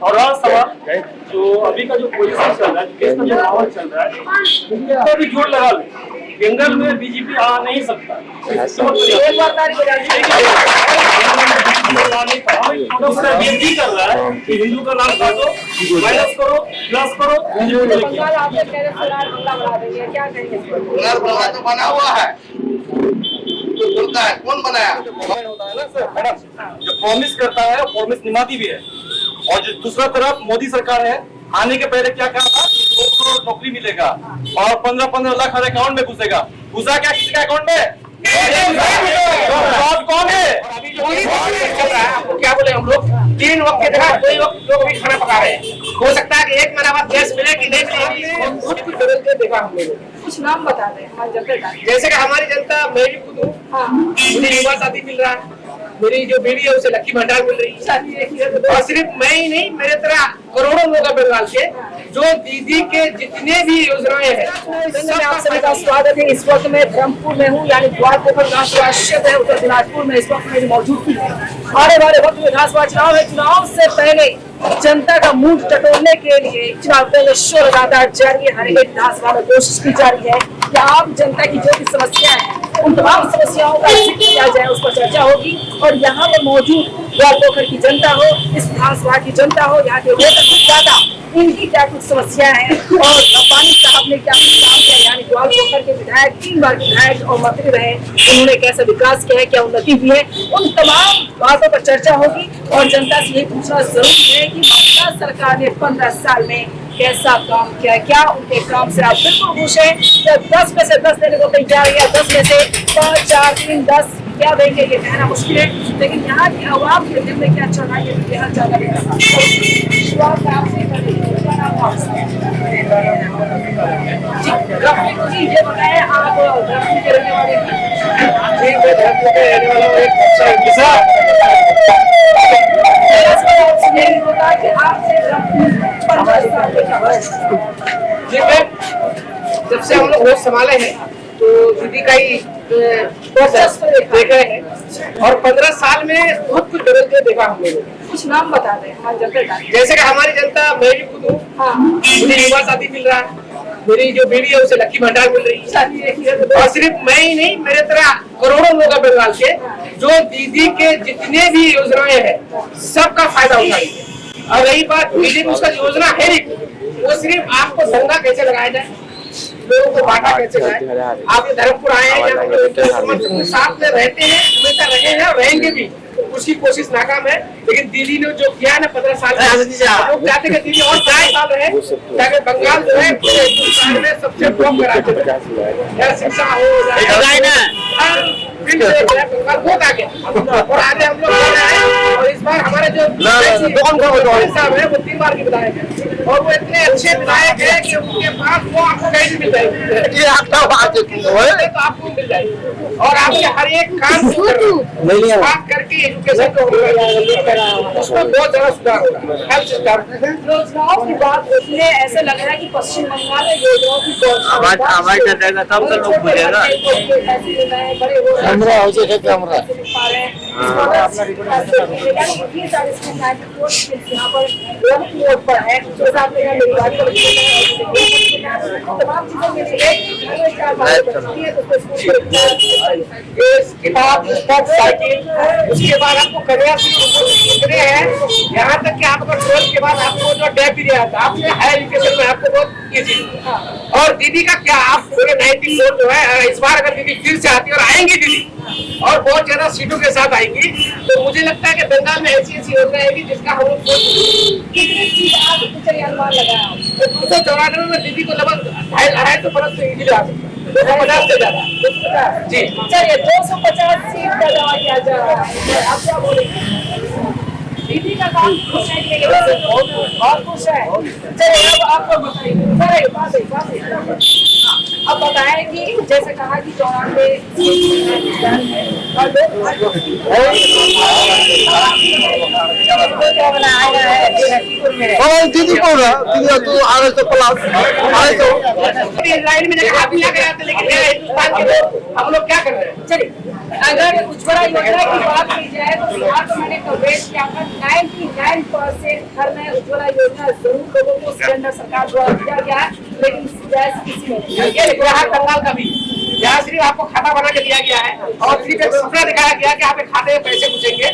और रहा सवाल जो अभी का जो पोजीशन चल रहा है, देश का जो माहौल चल रहा है, तो भी जोड़ लगा ले जंगल में बीजेपी आ नहीं सकता। ये भी कर रहा है कि हिंदू का नाम काटो, माइनस करो, प्लस करो, तो बना हुआ है, बोलता है कौन बनाया होता है ना सर मैडम, जो प्रॉमिस करता है प्रॉमिस निभाती भी है। और जो दूसरा तरफ मोदी सरकार है, आने के पहले क्या कहा था, 2 करोड़ नौकरी मिलेगा और 15-15 लाख हर अकाउंट में घुसेगा। घुसा क्या किसी का अकाउंट में? कौन है? अभी जो चल रहा है, आपको क्या बोले हम लोग 3 वक्त के जगह 2 वक्त लोग भी खाना पका रहे हैं। हो सकता है कि 1 महीना बाद गैस मिले कि नहीं मिले, कुछ बदल के देखा हम लोगों ने। कुछ नाम बता दें हमारी जनता का। जैसे कि हमारी जनता, मैं भी खुद हूँ, मुझे युवा साथी मिल रहा है, मेरी जो बीवी है उसे लक्की भंडार मिल रही है। और सिर्फ मैं ही नहीं, मेरे तरह करोड़ों लोग हैं बंगाल के, जो दीदी के जितने भी योजनाएं हैं आप सभी का स्वागत है। इस वक्त मैं ब्रह्मपुर में हूँ, यानी द्वारकोपर विधानसभा क्षेत्र है, उत्तर दिनाजपुर में इस वक्त मेरी मौजूदगी है। आने वाले वक्त में विधानसभा चुनाव है, चुनाव से पहले जनता का मूड टटोलने के लिए चुनाव का शो लगातार जारी है। हर एक विधानसभा में कोशिश की जा रही है कि आम जनता की जो भी समस्याएं हैं, उन तमाम समस्याओं का जिक्र किया जाए, उस पर चर्चा होगी। और यहाँ पर मौजूद द्वारकोपर की जनता हो, इस विधानसभा की जनता हो, यहाँ के वोटर कुछ ज्यादा इनकी क्या कुछ समस्याएं हैं और रब्बानी साहब ने क्या कुछ काम किया, यानी ग्वालियर के विधायक 3 बार विधायक और मंत्री रहे, उन्होंने कैसा विकास किया है, क्या उन्नति हुई है, उन तमाम बातों पर चर्चा होगी। और जनता से ये पूछना जरूरी है कि ममता सरकार ने 15 साल में कैसा काम किया, क्या उनके काम से आप बिल्कुल खुश हैं? तो 10 में से 10 देने को तैयार है, 10 में से 5, 4, 3, 10 क्या देंगे ये कहना मुश्किल है। लेकिन यहाँ की आवाम के दिल में क्या चल रहा है ये कहना ज्यादा नहीं रहा। जी रफी को जी ये बताएं, आप रफी के रहने वाले जब से हम लोग होश संभाले हैं तो दीदी का ही देख रहे हैं, और 15 साल में बहुत कुछ बदल के देखा हम लोगों ने। कुछ नाम बता दें हमारी जनता का। जैसे कि हमारी जनता, मैं भी खुद हूँ, मुझे युवा साथी मिल रहा है, मेरी जो बीवी है उसे लक्की भंडार मिल रही है। और सिर्फ मैं ही नहीं, मेरे तरह करोड़ों लोग हैं बंगाल के, जो दीदी के जितने भी योजनाएं हैं सबका फायदा उठाएंगे। और रही बात बीजेपी उसका योजना है नहीं, वो सिर्फ आपको दंगा कैसे लगाया जाए, लोगों को बांटा कैसे जाए। आप ये धर्मपुर आए हैं, साथ में रहते हैं, हमेशा रहे हैं और रहेंगे भी, उसकी कोशिश नाकाम है। लेकिन दीदी ने जो किया है ना 15 साल में, लोग चाहते हैं कि दीदी और 4 साल रहे, ताकि बंगाल जो है पूरे हिंदुस्तान में सबसे टॉप करा दे, शिक्षा हो बंगाल बहुत आगे। और आगे हम लोग बढ़ रहे हैं। और इस बार हमारे जो साहब है वो 3 बार के विधायक है, और वो इतने अच्छे विधायक है कि उनके पास वो आपको कहीं भी मिल जाएगी, तो आपको मिल जाएगी। और आपके हर एक काम बात करके एजुकेशन को उसमें बहुत ज्यादा सुधार होगा। हेल्थ सिस्टम योजनाओं की बात होती है, ऐसे लग रहा है कि पश्चिम बंगाल में योजनाओं की उसके बाद आपको कन्याश्री हैं, यहाँ तक कि आपको 12 के बाद आपको जो डे भी दिया था, आपने हायर एजुकेशन में आपको बहुत इजी। और दीदी का क्या, आप पूरे 94 जो है, इस बार अगर दीदी फिर से आती है और आएंगी दीदी और बहुत ज्यादा सीटों के साथ आएंगी, तो मुझे लगता है कि बंगाल में ऐसी योजना आएगी जिसका हम लोग 294 में दीदी को लगभग 250 बरस से इजी आ सकता है, 250 से ज्यादा। जी चलिए 250 सीट का दावा किया जा रहा है, आप क्या बोलेंगे? दीदी का काम खुश है कि बहुत खुश है। चलिए अब आपको बताइए, अब बताएं कि जैसे कहा कि 94 दीदी बोल रहा दीदी तू आगे तो क्लास आगे तो लाइन में जगह आप लग रहे थे, लेकिन मेरा हिंदुस्तान के लोग हम लोग क्या कर रहे हैं? चलिए, अगर उज्ज्वला योजना की बात की जाए तो फिलहाल तो मैंने कवरेज किया था 99% घर में उज्ज्वला योजना जरूर लोगों को सिलेंडर सरकार द्वारा दिया गया है, लेकिन गैस किसी ने नहीं दिया। ये रहा बंगाल का भी, यहाँ सिर्फ आपको खाता बना के दिया गया है और सिर्फ एक सपना दिखाया गया कि आपके खाते में पैसे घुसेंगे।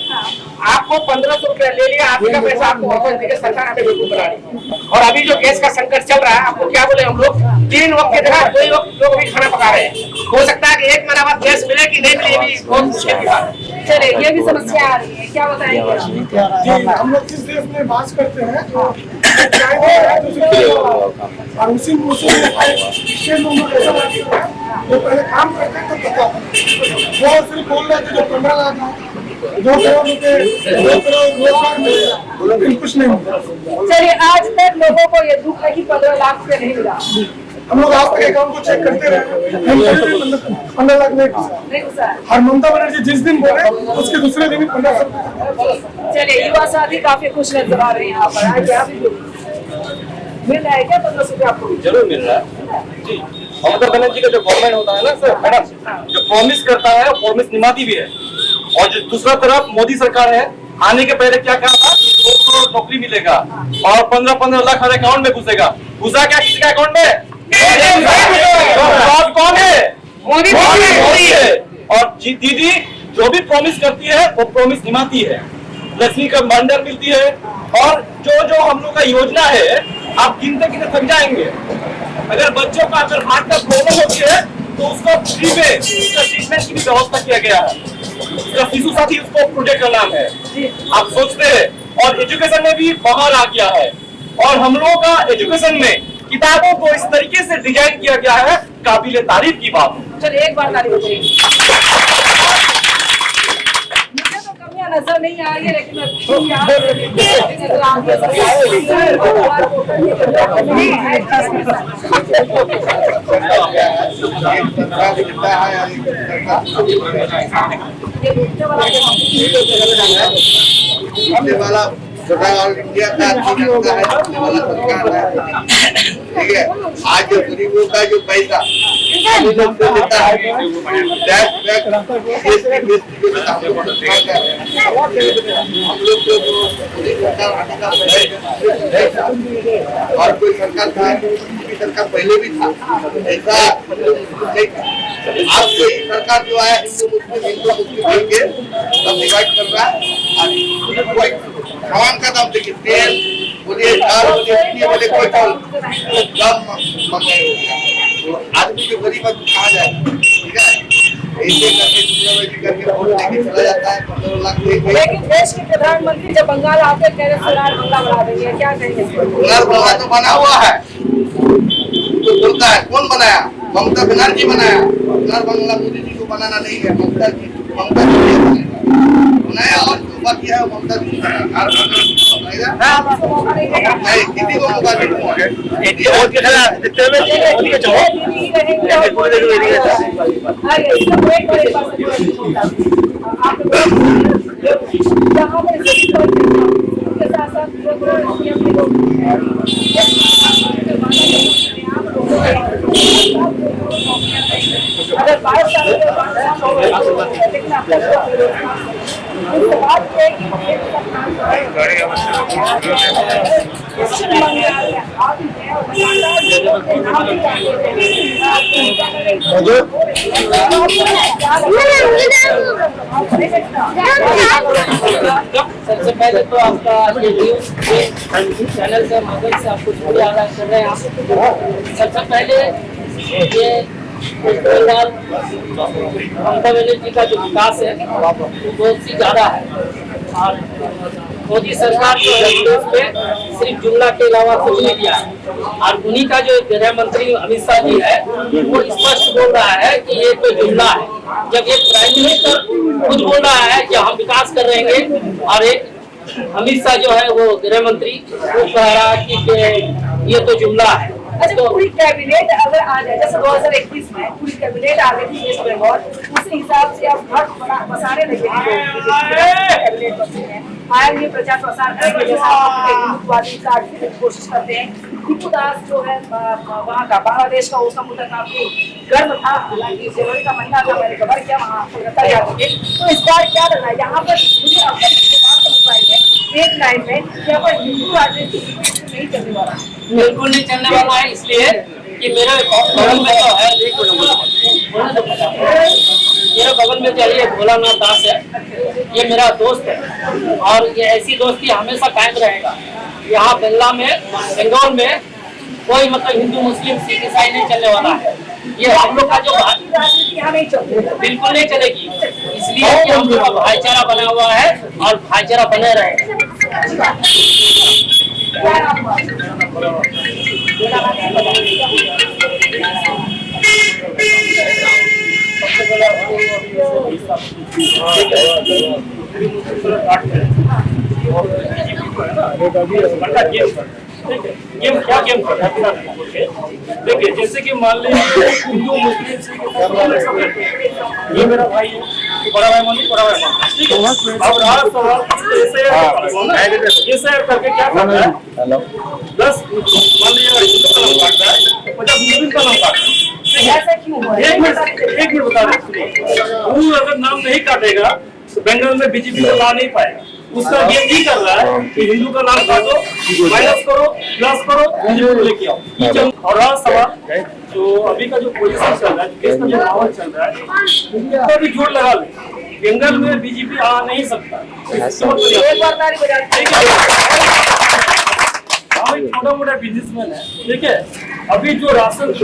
आपको 1500 रुपया ले लिया, आपका पैसा आपको वापस देकर सरकार हमें बेवकूफ बना रही है। और अभी जो गैस का संकट चल रहा है, आपको क्या बोले, हम लोग 3 वक्त के जगह 2 वक्त लोग भी खाना पका रहे हैं। हो सकता है कि 1 महीना बाद गैस मिले कि नहीं मिले, ये भी बहुत मुश्किल की बात है। चलिए, ये भी समस्या आ रही है, क्या बताएंगे? हम लोग जिस देश में बात करते हैं और उसी स्टेट में हम लोग ऐसा बात करते हैं, जो पहले काम करते हैं तो पता वो सिर्फ बोल रहे थे जो 15 लाख 2 करोड़ रुपए 2 करोड़ रोजगार मिलेगा, लेकिन कुछ नहीं मिला। चलिए, आज तक लोगों को ये दुख है कि 15 लाख रुपए नहीं मिला। हम लोग आज तक अकाउंट को चेक करते रहे, 15 लाख नहीं घुसा। नहीं घुसा है। और ममता बनर्जी जिस दिन बोले उसके दूसरे दिन ही 1500। चलिए, युवा साथी काफी खुश नजर आ रहे हैं यहाँ पर। आज यहाँ भी मिल रहा है क्या 1500 रुपये आपको? जरूर मिल रहा है जी। ममता बनर्जी का जो गवर्नमेंट होता है ना सर मैडम, जो प्रॉमिस करता है वो प्रॉमिस निभाती भी है। और जो दूसरा तरफ मोदी सरकार है, आने के पहले क्या कहा था, 2 करोड़ नौकरी मिलेगा और 15-15 लाख हर अकाउंट में घुसेगा। घुसा क्या किसी का अकाउंट में? कौन है? मोदी है। और दीदी जो भी प्रॉमिस करती है वो प्रॉमिस निभाती है। लक्ष्मी का भंडार मिलती है और जो जो हम लोग का योजना है आप गिनते गिनते थक जाएंगे। अगर बच्चों का अगर हार्ट का प्रॉब्लम होती है तो उसको फ्री में उसका ट्रीटमेंट की भी व्यवस्था किया गया है। उसका शिशु साथी उसको प्रोजेक्ट का नाम है, आप सोचते हैं। और एजुकेशन में भी बाहर आ गया है। और हम लोगों का एजुकेशन में किताबों को इस तरीके से डिजाइन किया गया है, काबिले तारीफ की बात है। चलिए, एक बार तारीफ करेंगे। मुझे तो कमियां नजर नहीं आ रही है, लेकिन मैं वाला छोटा और इंडिया का वाला सरकार है, ठीक है। आज जो गरीबों का जो पैसा हम लोग से लेता है, टैक्स हम लोग को सरकार आने का और कोई सरकार था, सरकार पहले भी था, ऐसा नहीं था। आज कोई सरकार जो है हिंदू मुस्लिम के सब डिवाइड कर रहा है। कोई सामान का दाम देखिए, तेल बोलिए, दाल बोलिए, चीनी बोलिए, कोई दाम महंगाई हो गया। तो आदमी जो गरीब आदमी कहाँ जाए, ठीक है। ऐसे करके वोट लेके चला जाता है, 15 लाख देके। लेकिन देश के प्रधानमंत्री जब बंगाल आते हैं, कह रहे सोनार बंगला बना देंगे, क्या कहेंगे? सोनार बंगला तो बना हुआ है, तो बोलता है कौन बनाया? ममता बनर्जी बनाया। सोनार बंगला मोदी जी को बनाना नहीं है, ममता जी बनाया। और जो बाकी है ममता जी बनाएगा। नहीं, किसी को मौका नहीं दूंगा। अगर 22 साल सबसे पहले तो आपका चैनल के माध्यम से आपको शुक्रिया अदा कर रहे हैं। सबसे पहले ये बंगाल ममता बनर्जी का जो विकास है वो बहुत ही ज्यादा है। और मोदी सरकार जो है उसमें सिर्फ जुमला के अलावा कुछ नहीं दिया है। और उन्हीं का जो गृह मंत्री अमित शाह जी है वो स्पष्ट बोल रहा है कि ये कोई जुमला है। जब एक प्राइम मिनिस्टर खुद बोल रहा है कि हम विकास कर रहेंगे और एक अमित शाह जो है वो गृह मंत्री वो कह रहा है कि ये तो जुमला है। अच्छा, पूरी कैबिनेट अगर आ जाए, जैसे 2021 में पूरी कैबिनेट आ गई थी वेस्ट बंगाल, उसी हिसाब से अब घर बसाने लगे कैबिनेट बसे हैं, आएंगे प्रचार प्रसार करेंगे, जैसा हिंदुत्ववादी काटने की कोशिश करते हैं। टीपू दास जो है वहाँ का बांग्लादेश का, उसका मुद्दा काफी गर्म था, हालांकि जनवरी का महीना था, मैंने कवर किया वहाँ कोलकाता जाते थे। तो इस बार क्या लग रहा है यहाँ पर, मुझे अब तक बात समझ पाई है एक लाइन में, यहाँ पर हिंदू राजनीति नहीं चलने वाला, बिल्कुल नहीं चलने वाला है, इसलिए कि मेरे बगल में तो है, मेरे बगल में जो ये भोलानाथ दास है, ये मेरा दोस्त है और ये ऐसी दोस्ती हमेशा कायम रहेगा। यहाँ बंगाल में कोई मतलब हिंदू मुस्लिम सिख ईसाई नहीं चलने वाला है। ये हम लोग का जो राजनीति यहाँ नहीं चलती, बिल्कुल नहीं चलेगी, इसलिए कि हम लोग का भाईचारा बना हुआ है और भाईचारा बने रहेगा। गेम क्या गेम कर रहा है देखिए, जैसे कि मान लीजिए हिंदू मुस्लिम सिख ये मेरा भाई है, बड़ा भाई मान बड़ा भाई मान, ठीक है। अब रहा सवाल ये शेयर करके क्या करना है, 10 मान लीजिए अगर हिंदू का नाम काट रहा है 50 मुस्लिम का नाम काट रहा है। ऐसा क्यों हुआ? एक मिनट बता दें, वो अगर नाम नहीं काटेगा तो बंगाल में बीजेपी को ला नहीं पाएगा। उसका गेम ये कर रहा है कि हिंदू का नाम काटो, माइनस करो, प्लस करो, बीजेपी को लेके आओ। और रहा सवाल जो अभी का जो पोजीशन चल रहा है, देश का जो माहौल चल रहा है, उसका भी जोड़ लगा ले, बंगाल में बीजेपी आ नहीं सकता। एक बार ताली बजा दीजिए। हम एक छोटा मोटा बिजनेसमैन है, ठीक है। अभी जो राशन कुछ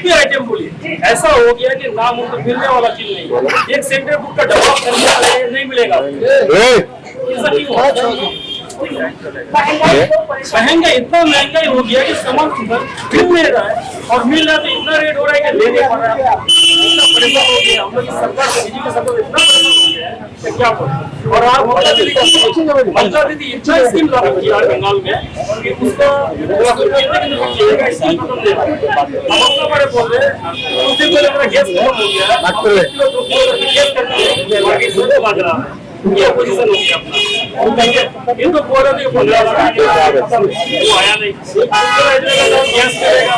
भी आइटम बोलिए, ऐसा हो गया कि नाम उनको मिलने वाला चीज नहीं है। एक सेंटर बुक का डब्बा खरीदने नहीं मिलेगा। ऐसा क्यों हुआ? महंगा इतना महंगाई हो गया कि सामान मिल नहीं रहा है, और मिल रहा है तो इतना रेट हो रहा है कि लेने पड़ रहा है। इतना परेशान हो गया हम लोग, सरकार बीजेपी सरकार इतना परेशान हो गया है कि क्या बोले। और आप ममता दीदी इतना स्कीम लागू किया बंगाल में कि उसका स्कीम खत्म नहीं। हम अपना बड़े बोल रहे हैं, उस दिन पहले मेरा गैस खत्म हो गया, गैस करके लग रहा है। ये पोजीशन हो गया अपना, ये तो बोल रहे थे 15 लाख वो आया नहीं, गैस करेगा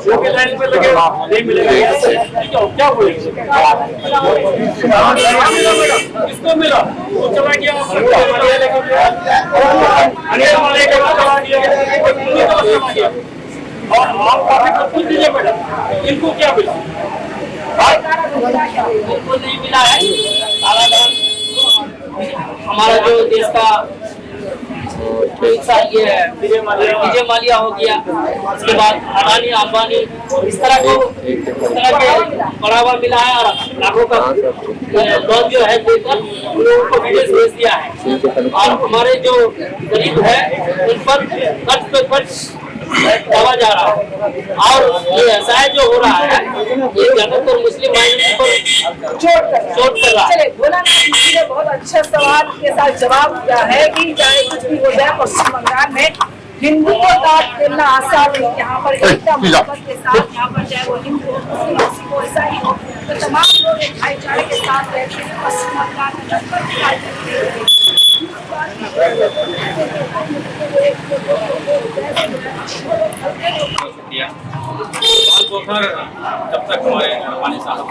वो भी लाइन पे लगे नहीं मिलेगा गैस, ठीक है। क्या बोलेंगे, किसको मिला? वो चला गया अनिल वाले के बाद चला गया, और आप काफी कुछ दीजिए मैडम, इनको क्या मिला? बिल्कुल नहीं मिला है। हमारा जो देश का ये है विजय माल्या हो गया, उसके बाद अडानी अंबानी, इस तरह के बढ़ावा मिला है और लाखों का लोन जो है देकर उन लोगों को विदेश भेज दिया है। और हमारे जो गरीब है उन पर खर्च पे खर्च दबा जा रहा है, और ये ऐसा है जो हो रहा है, ये ज्यादातर मुस्लिम माइनॉरिटी पर चोट कर रहा है। चलिए, भोलानाथ जी ने बहुत अच्छा सवाल के साथ जवाब दिया है कि चाहे कुछ भी हो जाए, पश्चिम बंगाल में हिंदू को काट देना आसान नहीं। यहाँ पर एकता मोहब्बत के साथ, यहाँ पर चाहे वो हिंदू हो, मुस्लिम हो, सिख हो, ईसाई हो, तो तमाम लोग एक भाईचारे के साथ रहते हैं। पश्चिम बंगाल में लगभग जब तक हमारे रवानी साहब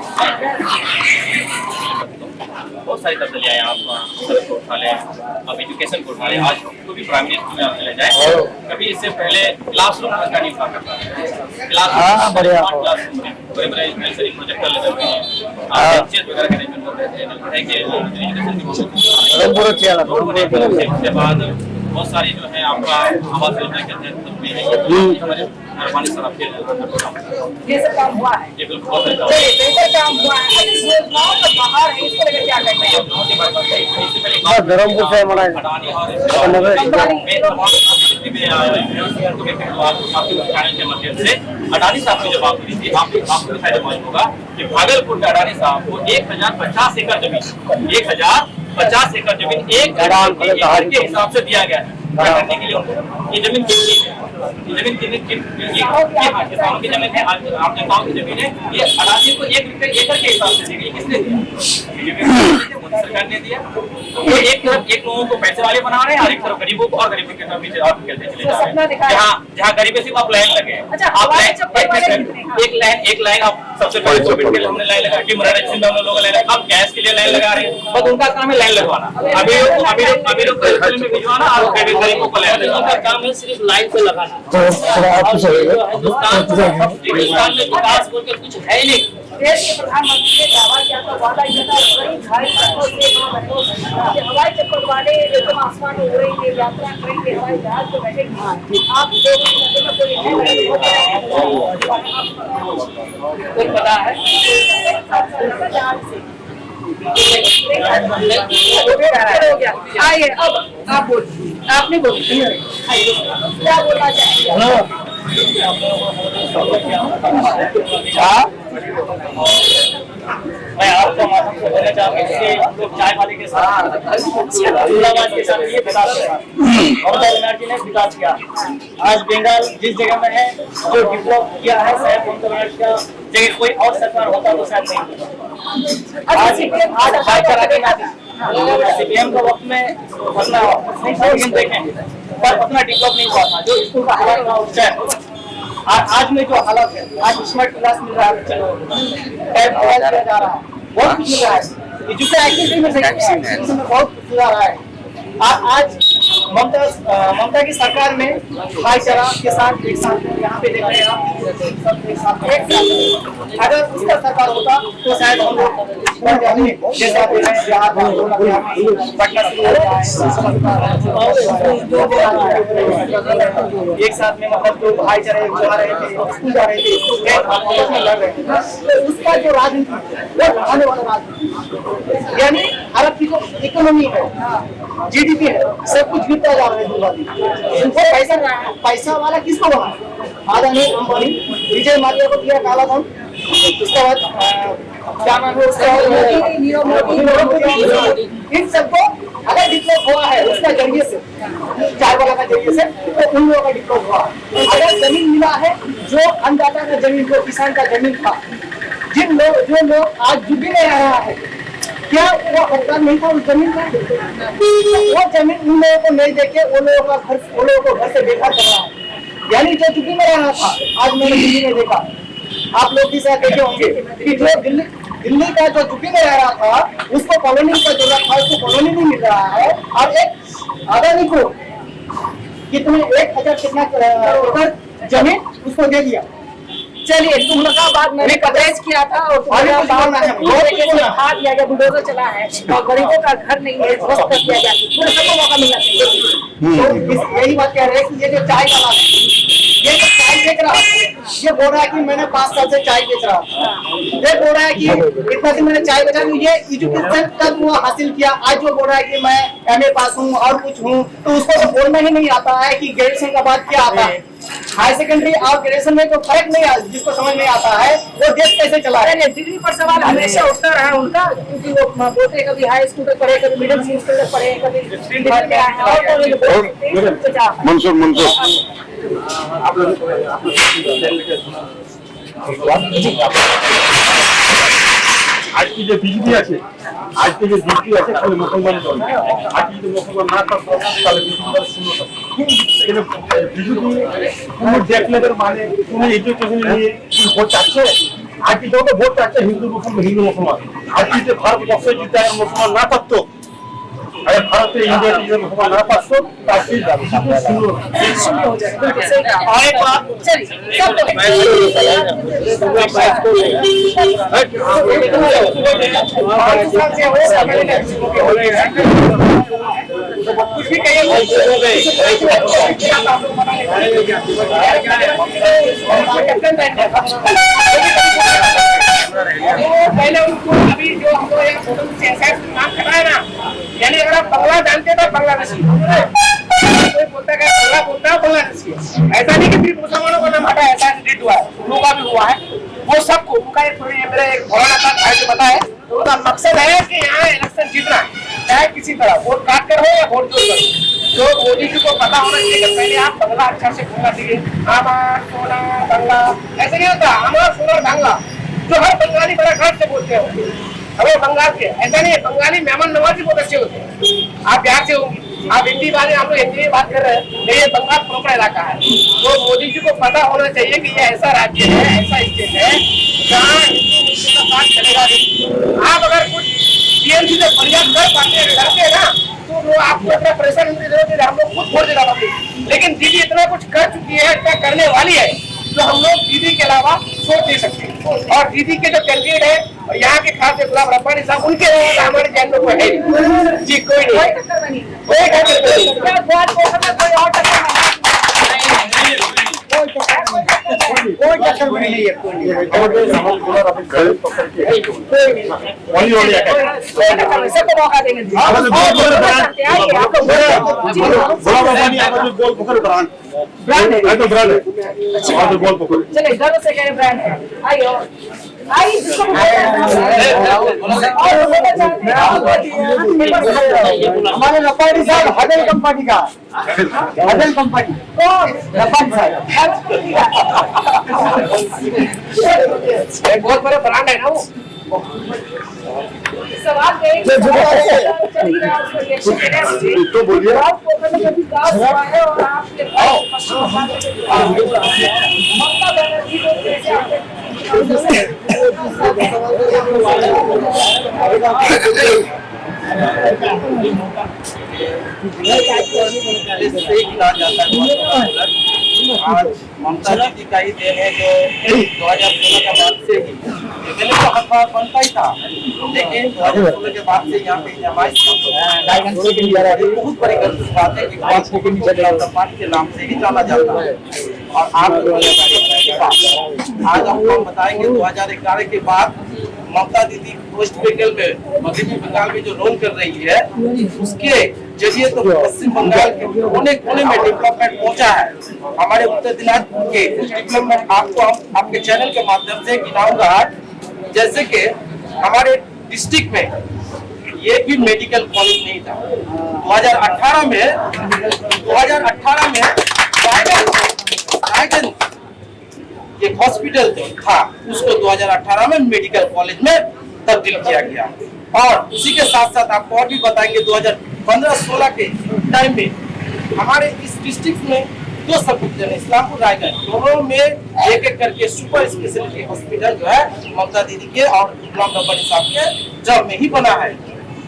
बहुत सारी तब्दीलियाँ हैं, आप सड़क को उठा लें, आप एजुकेशन को उठा लें, आज को भी प्राइम मिनिस्टर में आप चले जाए, कभी इससे पहले क्लासरूम का नहीं हुआ करता, क्लासरूम बड़े बड़े नर्सरी प्रोजेक्टर लगे हुए हैं, बेंचेस वगैरह का अरेंजमेंट कर रहे थे, उसके बाद बहुत सारी जो है आपका आवास योजना के तहत हमारे रवानी साहब के ये सब काम हुआ है, ये बिल्कुल बहुत अच्छा बेहतर काम हुआ है। अब इस योजनाओं का बाहर है, इसको लेकर क्या करना है? धर्मपुर से हमारा अडानी और अडानी साहब की जब बात हुई थी, आपको शायद मालूम होगा कि भागलपुर में अडानी साहब को 1050 एकड़ जमीन 1050 एकड़ जमीन एक के हिसाब से दिया गया है करने के लिए। ये जमीन कितनी है? जमीन किसानों की जमीन है, आपने गाँव की जमीन है, ये 88 को 1 रुपए एकड़ के हिसाब से दी गई। किसने दिया? मोदी सरकार ने दिया। ये एक तरफ एक लोगों को पैसे वाले बना रहे हैं और एक तरफ गरीबों को और गरीबों के तरफ पीछे आप खेलते चले जा रहे हैं। जहाँ गरीबी सिर्फ आप लाइन लगे, आप एक लाइन आप सबसे पहले कोविड के लिए हमने लाइन लगा, लोग लाइन लगा, आप गैस के लिए लाइन लगा रहे हैं, बस उनका काम है लाइन लगवाना, अमीरों को में भिजवाना और गरीबों को लाइन लगाना। उनका काम है सिर्फ लाइन पे लगाना। हिंदुस्तान में विकास बोल के कुछ है ही नहीं। देश के प्रधानमंत्री ने दावा किया था, वादा किया था, हवाई चप्पल वाले एकदम आसमान में उड़ रही है, यात्रा करेंगे, हवाई जहाज पे बैठेंगे। आप कोई पता है हो गया। आइए अब आप बोलिए, आप नहीं बोलिए, क्या बोलना चाहेंगे? मैं आपको माध्यम से बोलना चाहूँगा कि चाय वाले के साथ इलाहाबाद के साथ ये विकास है, ममता बनर्जी ने विकास किया। आज बंगाल जिस जगह में है, जो डेवलप किया है, शायद ममता बनर्जी का जगह कोई और सरकार होता तो शायद नहीं होता। आज भाईचारा के नाते सीपीएम का वक्त में अपना नहीं था, लेकिन देखें पर अपना डेवलप नहीं हुआ था। जो स्कूल का हालात था उससे आज में जो हालत है, आज स्मार्ट क्लास मिल रहा है, चलो जा रहा है, बहुत कुछ मिल रहा है, एजुकेशन में बहुत कुछ सुधार रहा है। आज ममता की सरकार में भाईचारा के साथ एक साथ यहाँ पे देख रहे हैं आप, सब एक साथ अगर उसका सरकार होता तो शायद हम लोग जैसा बिहार पटना एक साथ में मतलब जो भाईचारे जा रहे थे, स्कूल जा रहे थे, आपस में लड़ रहे थे, तो उसका जो राजनीति वो आने वाला राजनीति, यानी भारत की जो इकोनॉमी है, जीडीपी है, सब कुछ गिरता जा रहा है। वो पैसा वाला किसको बना? अदानी, अंबानी, विजय माल्या को दिया काला धन, उसके बाद क्या नाम है उसका, इन सबको अगर डिप्लोप हुआ है उसका जरिए से, चाय वाला का जरिए से, तो उन लोगों का डिप्लोप हुआ। अगर जमीन मिला है, जो अन्नदाता का जमीन, जो किसान का जमीन था, जो लोग आज जुबी में रह रहा है, क्या वो हकदार नहीं था उस जमीन का? वो जमीन उन लोगों को नहीं देके वो लोगों को घर से बेकार कर रहा है। यानी जो चुकी में रहा था, आज मैंने दिल्ली में देखा, आप लोग भी शायद देखे होंगे कि जो दिल्ली का जो चुकी में रह रहा था, उसको कॉलोनी का जरूरत था, उसको कॉलोनी नहीं मिल रहा है, और एक अदानी को कितने 1000 कितना एकड़ जमीन उसको दे दिया। चलिए, तुगलकाबाद मैंने कवरेज किया था और बुलडोजर चला है और गरीबों का घर नहीं है, ध्वस्त कर दिया गया, सबको मौका मिलना चाहिए। यही बात कह रहे हैं कि ये जो चाय वाला है, ये जो चाय बेच रहा है, ये बोल रहा है कि मैंने 5 साल से चाय बेच रहा, ये बोल रहा है कि इतना दिन मैंने चाय बेचा, ये एजुकेशन कब वो हासिल किया? आज जो बोल रहा है कि मैं MA पास हूँ और कुछ हूँ, तो उसको तो बोलना ही नहीं आता है कि ग्रेजुएशन का बाद क्या आता है। हाई सेकेंडरी और ग्रेजुएशन में तो फर्क नहीं आता, जिसको समझ में आता है वो देश कैसे चला है। डिग्री पर सवाल हमेशा उठता रहा उनका, क्योंकि वो बोलते कभी हाई स्कूल तक पढ़े, कभी मिडिल स्कूल तक पढ़े, कभी आज की जो बिजली আছে, आज की जो बिजली আছে খালি মুসলমানের জন্য। आज যদি মুসলমান না থাকতো তাহলে বিজলি শূন্য থাকতো। বিজলি কোনো ডেভেলপের মানে কোনো এডুকেশন নিয়ে ভোট চাচ্ছে। आज की जो ভোট চাচ্ছে হিন্দু মুসলমান। आज की जो ভারতবর্ষে যদি মুসলমান না থাকতো, अगर भारत से इंडिया की मुसलमान ना पास तो काफी शून्य हो जाएगा। और एक बात, चलिए कुछ भी पहले उनको अभी जो हम लोग काम कर रहा है ना, यानी अगर आप बंगला जानते तो बांग्लादेशी, कोई बोलता है बंगला बोलता है बांग्लादेशी, ऐसा नहीं कि सिर्फ मुसलमानों का नाम हटा, ऐसा डिलीट हुआ है, लोगों का भी हुआ है, वो सबको उनका एक मेरा एक भोलाना का भाई से पता है, तो उनका मकसद है कि यहाँ इलेक्शन जीतना है, चाहे किसी तरह वोट काट कर हो या वोट जोड़ कर, तो मोदी जी को पता होना चाहिए कि पहले आप बंगला अच्छा से बोलना चाहिए, आमार सोना बंगला, ऐसे नहीं होता आमार सोना बंगला, जो हर बंगाली बड़ा खर्च से बोलते हो, हमें बंगाल के ऐसा नहीं है, बंगाली मेहमान नवाजी बहुत अच्छे होते हैं। आप बिहार से होंगे, आप हिंदी वाले, हम लोग हिंदी में बात कर रहे हैं, ये बंगाल प्रॉपर इलाका है। तो मोदी जी को पता होना चाहिए कि ये ऐसा राज्य है, ऐसा स्टेट है जहाँ हिंदू मुस्लिम का बात चलेगा नहीं। आप अगर कुछ टीएमसी से फरियाद करते हैं ना, तो वो आपको अपना प्रेशर हम लोग खुद छोड़ देगा पब्लिक। लेकिन दीदी इतना कुछ कर चुकी है, इतना करने वाली है, तो हम लोग दीदी के अलावा सोच नहीं सकते। और दीदी के जो कैंडिडेट है और यहाँ के खास गुलाम रब्बानी साहब, उनके अलावा हमारे जैन में कोई है नहीं जी, कोई नहीं, कोई टक्कर नहीं। कोई टक्कर भी नहीं है, कोई सबको मौका देंगे। ब्रांड है, चले गर्व से कह रहे ब्रांड है। आइए आइए, जिसको हमारे रब्बानी साहब हडल कंपनी का, हडल कंपनी रब्बानी साहब बहुत बड़ा ब्रांड है ना वो। सवाल तो बोलिए। कभी विकास हुआ है और आपके पश्चिम बंगाल ममता बनर्जी को कैसे आज ममता दीदी का ही देन है जो 2016 के बाद से ही पहले तो अखबार बनता ही था, लेकिन 2016 के बाद से यहाँ पे जमाइश बहुत बड़ी गलत बात है कि पार्टी के नाम से ही जाना जाता है। और आप आज आपको बताएंगे 2011 के बाद ममता दीदी वेस्ट बंगाल में, मगरबी बंगाल में जो रोल कर रही है, उसके जरिए तो पश्चिम बंगाल के कोने कोने में डेवलपमेंट पहुंचा है। हमारे उत्तर दिनाजपुर के कुछ डेवलपमेंट आपको हम आपके चैनल के माध्यम से गिनाऊंगा। जैसे कि हमारे डिस्ट्रिक्ट में ये भी मेडिकल कॉलेज नहीं था। 2018 में रायगंज एक हॉस्पिटल जो था उसको 2018 में मेडिकल कॉलेज में तब्दील किया गया। और उसी के साथ साथ आपको और भी बताएंगे 2015-16 के टाइम में हमारे इस डिस्ट्रिक्ट में 2 सब डिवीजन इस्लामपुर रायगंज दोनों में एक एक करके सुपर स्पेशलिटी हॉस्पिटल जो है ममता दीदी के और गुलाम रब्बानी साहब के जब में ही बना है।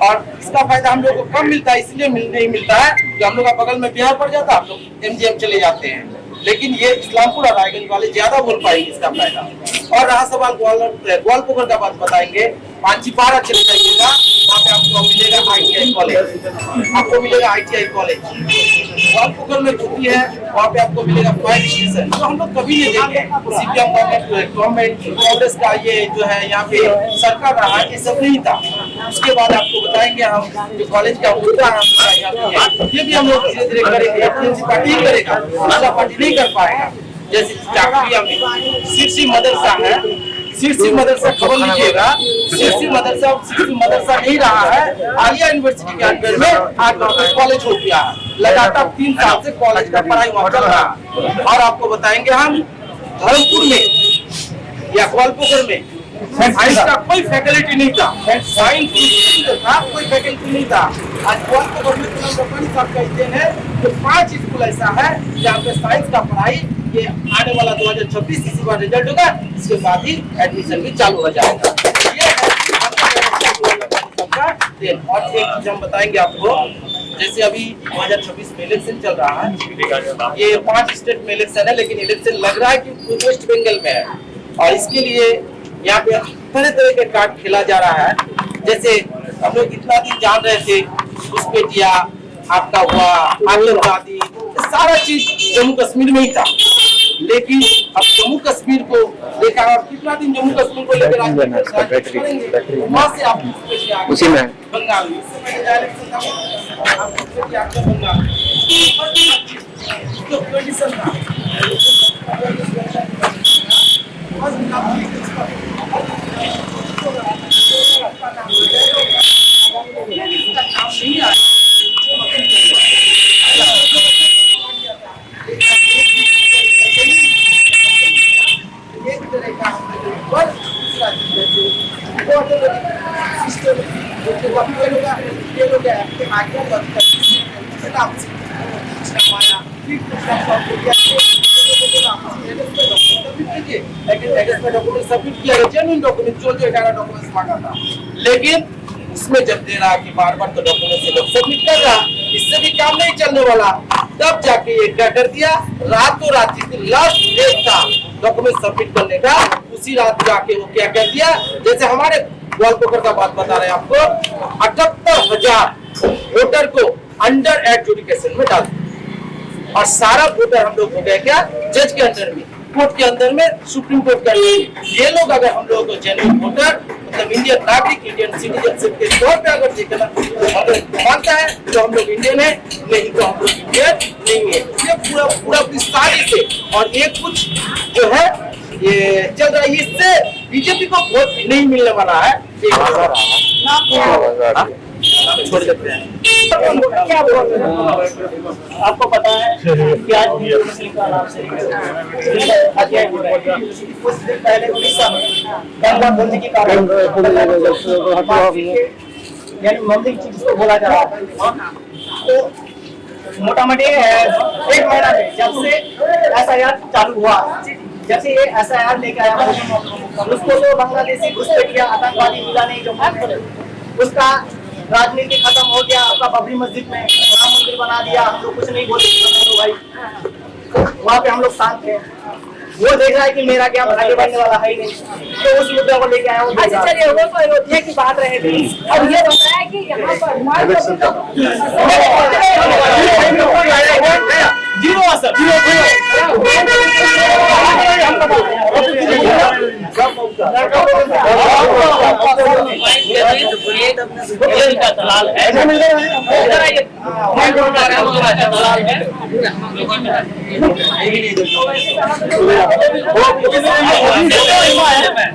और इसका फायदा हम लोग को कम मिलता है, इसलिए नहीं मिलता है कि हम लोग का बगल में बिहार पड़ जाता, हम लोग एमजीएम चले जाते हैं, लेकिन ये इस्लामपुर और रायगंज वाले ज्यादा बोल पाएंगे इसका फायदा। और रहा सवाल ग्वालपोखर का बात बताएंगे, पांचीपारा चले जाइएगा, वहाँ पे आपको मिलेगा ITI कॉलेज, आपको मिलेगा ITI कॉलेज। ग्वालपोखर में होती है, वहाँ पे आपको मिलेगा फायर स्टेशन, जो हम लोग कभी नहीं देंगे। CPM गवर्नमेंट कांग्रेस का ये जो है यहाँ पे सरकार रहा, ये सब नहीं था। उसके बाद आपको बताएंगे हम जो कॉलेज का मुद्दा ये भी हम लोग धीरे धीरे करेंगे, पार्टी ही करेगा, दूसरा पार्टी नहीं कर पाएगा। जैसे चाकरिया में सिरसी मदरसा है, सिरसी मदरसा खबर लीजिएगा, सिरसी मदरसा नहीं रहा है, आलिया यूनिवर्सिटी के अंदर में आज कॉलेज हो गया है। लगातार 3 साल से कॉलेज का पढ़ाई वहाँ चल रहा है। और आपको बताएंगे हम धर्मपुर में या ग्वालपोखर में साइंस का कोई फैकल्टी नहीं था, साइंस था कोई फैकल्टी नहीं था। आज ग्वालपोखर में गुलाम रब्बानी साहब कहते हैं कि 5 स्कूल ऐसा है जहाँ पे साइंस का पढ़ाई ये आने वाला 2026 इसी बार रिजल्ट होगा, इसके बाद ही एडमिशन भी चालू हो जाएगा। ये है और एक चीज हम बताएंगे आपको, जैसे अभी 2026 में इलेक्शन चल रहा है, ये 5 स्टेट में इलेक्शन है, लेकिन इलेक्शन लग रहा है कि वेस्ट बंगाल में है। और इसके लिए यहाँ पे तरह तरह के कार्ड खेला जा रहा है। जैसे हम लोग इतना दिन जान रहे थे घुसपैठिया आपका हुआ, आतंकवादी, सारा चीज जम्मू कश्मीर में ही था, लेकिन अब जम्मू कश्मीर को देखा और कितना दिन जम्मू कश्मीर को लेकर वहाँ से आप उसी में बंगाल में सबमिट किया जेन्युइन डॉक्यूमेंट जो 11 डॉक्यूमेंट्स मांगा था, लेकिन उसमें जब दे रहा कि बार-बार तो डॉक्यूमेंट से लोग सबमिट कर रहा, इससे भी काम नहीं चलने वाला। तब जाके ये क्या कर दिया, रातों रात जिस दिन लास्ट डेट था डॉक्यूमेंट सबमिट करने का, उसी रात जाके वो क्या कर दिया, जैसे हमारे ग्वालपोखर का बात बता रहे हैं आपको, 78,000 वोटर को अंडर एडजुडिकेशन में डाल दिया और सारा वोटर हम लोग हो गए क्या जज के अंदर में, कोर्ट के अंदर में, सुप्रीम कोर्ट के अंदर में। ये लोग अगर हम लोगों को जेन्युइन वोटर मतलब इंडियन नागरिक, इंडियन सिटीजनशिप के तौर पे अगर देखना मानता है तो हम लोग इंडियन है, नहीं तो हम लोग इंडियन नहीं है। ये पूरा विस्तारित से और ये कुछ जो है ये चल रहा है, इससे बीजेपी को वोट नहीं मिलने वाला है। छोड़ देते हैं। क्या बोल रहे हैं? आपको पता है कि आज मुस्लिम का नाम से कुछ दिन पहले उड़ीसा में गंगा बोलने के कारण यानी मंदिर जिसको बोला जा रहा है, तो मोटा मोटी 1 महीना में जब से SIR चालू हुआ, जब से ये SIR लेके आया उसको तो बांग्लादेशी घुसपैठिया आतंकवादी मिला नहीं जो उसका राजनीति खत्म हो गया। आपका बाबरी मस्जिद में राम मंदिर बना दिया, हम लोग कुछ नहीं बोले भाई, वहाँ पे हम लोग शांत थे। वो देख रहा है कि मेरा क्या आगे बढ़ने वाला है ही नहीं, तो उस मुद्दे को लेके आया। अच्छा चलिए, वो तो अयोध्या की बात रहे थे। अब ये बताया कि यहाँ पर जीरो असर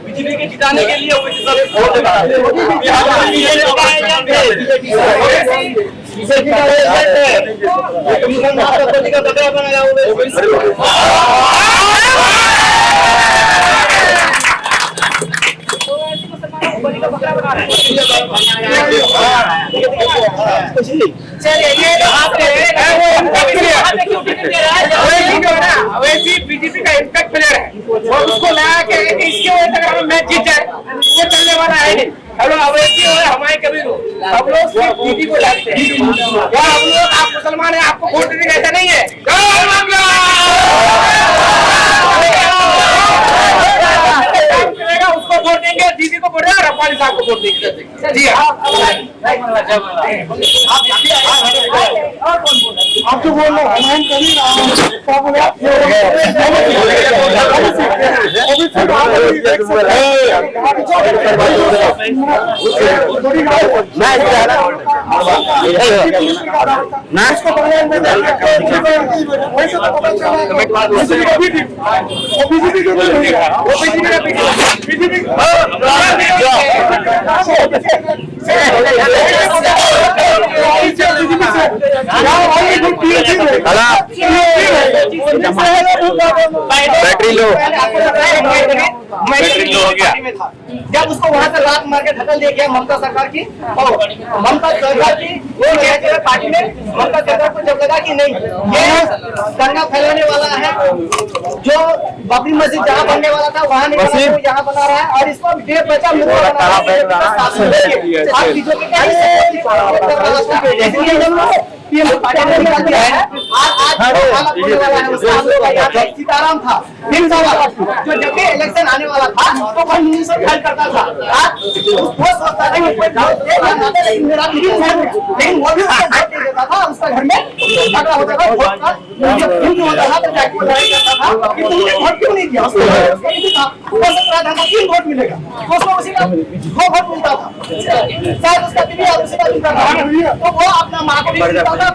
बीजेपी के जिताने के लिए बीजेपी का इम्पैक्ट प्लेयर है और उसको लगा के इसके वजह से अगर मैच जीत जाए वो चलने वाला है नहीं। हम लोग अवैसी हो हमारे कभी हो, हम लोग सिर्फ दीदी को डालते हैं। क्या हम लोग, आप मुसलमान हैं, आपको वोट देने ऐसा नहीं है। उसको वोट देंगे, दीदी को वोट देंगे और अब्बानी साहब को वोट देंगे। जी आप जो बोल रहे हैं हमारे कभी क्या बोले बैटरी लो हो गया। जब उसको वहाँ से लात मार के ढकल दिया गया ममता सरकार की, ममता सरकार की वो पार्टी में ममता सरकार को जब लगा कि नहीं ये दंगा फैलाने वाला है, जो बाबरी मस्जिद जहाँ बनने वाला था वहाँ नहीं बना, वो यहाँ बना रहा है और इसको बेबचा मुद्दा बना रहा है। पार्टी ने निकाल दिया है। आज सीताराम था जो जब भी इलेक्शन आने वाला था तो वो न्यूज़ से फाइल करता था। वो सोचता था कि मेरा लेकिन वो भी उसको वोट दे देता था, उसका घर में झगड़ा होता था, वोट का हिंदू होता था तो जाके लड़ाई करता था कि तुमने वोट क्यों नहीं दिया। उसको वो सत्रह था 3 वोट मिलेगा, उसको उसी का 2 वोट मिलता था, शायद उसका दीदी और उसी का मिलता था, तो वो अपना माँ को भी पीटता था,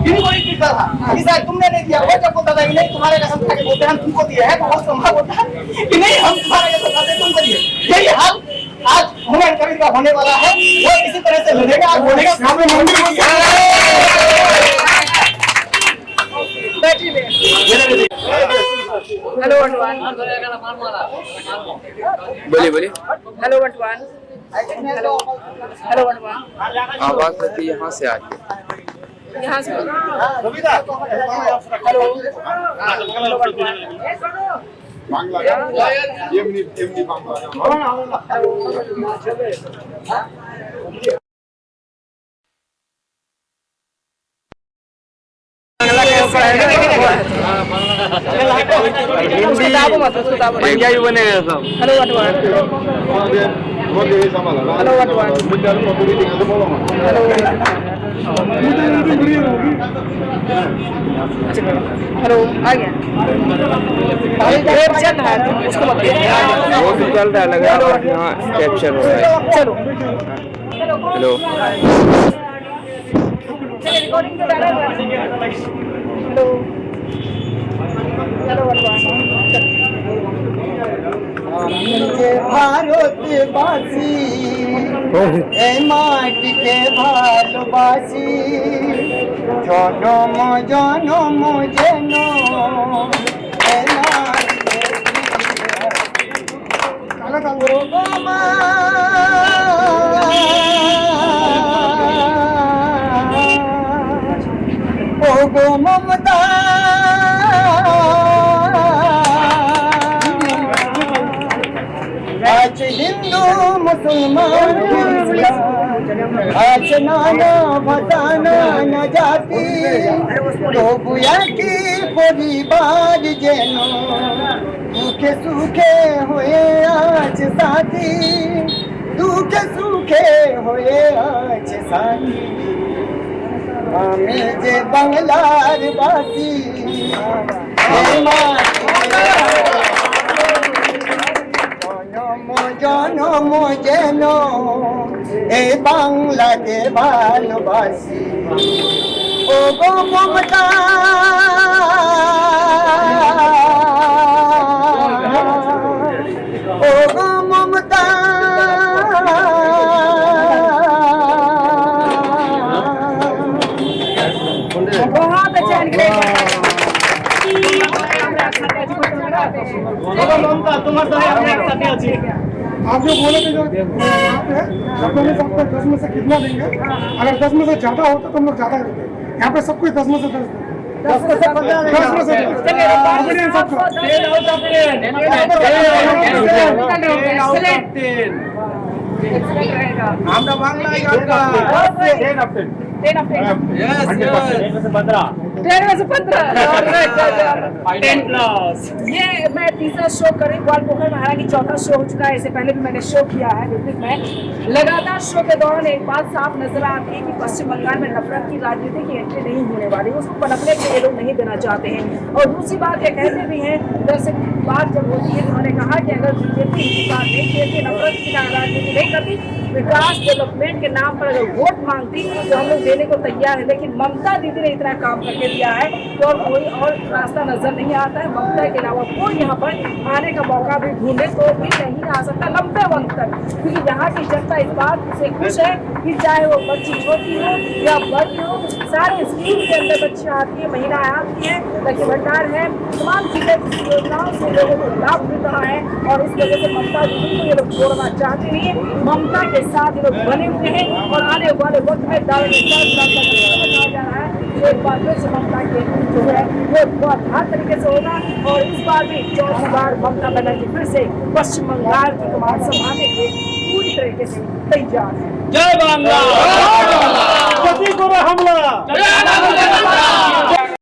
इनको भी पीटता था कि शायद तुमने नहीं दिया। वो जब बोलता था कि नहीं तुम्हारे कसम खा के बोलते हैं हम तुमको दिए हैं, तो वो सम्भव बोलता है कि नहीं हम तुम्हारे कसम खाते तुमको दिए। यही हाल आज हुमायूं कबीर का होने वाला है। वो इसी तरह से लड़ेगा और बोलेगा हेलो वटवान, बोलिए बोलिए। हेलो वटवान, हेलो वटवान, आवाज आती यहाँ से आ रही है। यहाँ से বাংলা এমনি এমনি বাংলা क्या ही बनेगा सब। हेलो हेलो आ गया चल रहा है उसको मत चल रहा है लगा हाँ कैप्चर हो रहा है चलो हेलो रिकॉर्डिंग तो डाला हुआ है। हेलो हेलो ভারতবাসী এই মাটিকে ভালোবাসি জনম জনম যেন এই মাটিকে ও গো মা, ও গো মমতা आज हिंदू मुसलमान आज नाना भसाना न जाती तो बुया की परिवार जेनो दुखे सुखे हुए आज साथी दुखे सुखे हुए आज साथी हमें जे बंगलार बासी জনম যেন এই বাংলাকে ভালোবাসি ও গো মমতা ও গো মমতা बहुत अच्छा आप जो बोले थे जो यहाँ पे सबको में सबको 10 में से कितना देंगे, अगर 10 में से ज्यादा हो तो तुम लोग ज्यादा देंगे। यहाँ पे सबको 10 में से 10 10 में से আমরা বাংলায় গান গাই 10 of 10 ये मैं तीसरा शो करी ग्वालपोखर में, हालांकि चौथा शो हो चुका है। इससे पहले भी मैंने शो किया है ऋत्विक में। लगातार शो के दौरान एक बात साफ नजर आती है कि पश्चिम बंगाल में नफरत की राजनीति की एंट्री नहीं होने वाली, उसको पनपने के लिए लोग नहीं देना चाहते हैं। और दूसरी बात ये कहते भी हैं, जैसे बात जब होती है उन्होंने कहा कि अगर बीजेपी इनकी बात नहीं कहती, नफरत की राजनीति नहीं करती, विकास डेवलपमेंट के नाम पर अगर वोट मांगती तो हम लोग देने को तैयार है। लेकिन ममता दीदी ने इतना काम करके दिया है तो और कोई और रास्ता नजर नहीं आता है। ममता के अलावा कोई यहाँ पर आने का मौका भी ढूंढे तो भी नहीं आ सकता लंबे वक्त तक, क्योंकि यहाँ की जनता इस बात से खुश है कि चाहे वो बच्ची छोटी हो या बड़ी हो, सारे स्कीम के अंदर बच्चियाँ आती है, महिलाएं आती हैं, लकी भंडार है, तमाम चीजें योजनाओं से लोगों को लाभ मिल रहा है। और इस वजह से ममता दीदी को ये लोग छोड़ना चाहते नहीं है। ममता के साथ ये लोग बने हुए हैं और आने वाले वक्त में दावे के साथ बताया जा रहा है एक बार फिर से ममता के जो है वो बहुत हर तरीके से होगा। और इस बार भी चौथी बार ममता बनर्जी फिर से पश्चिम बंगाल की कमान संभालने के पूरी तरीके से तैयार है। जय बांग्ला हमला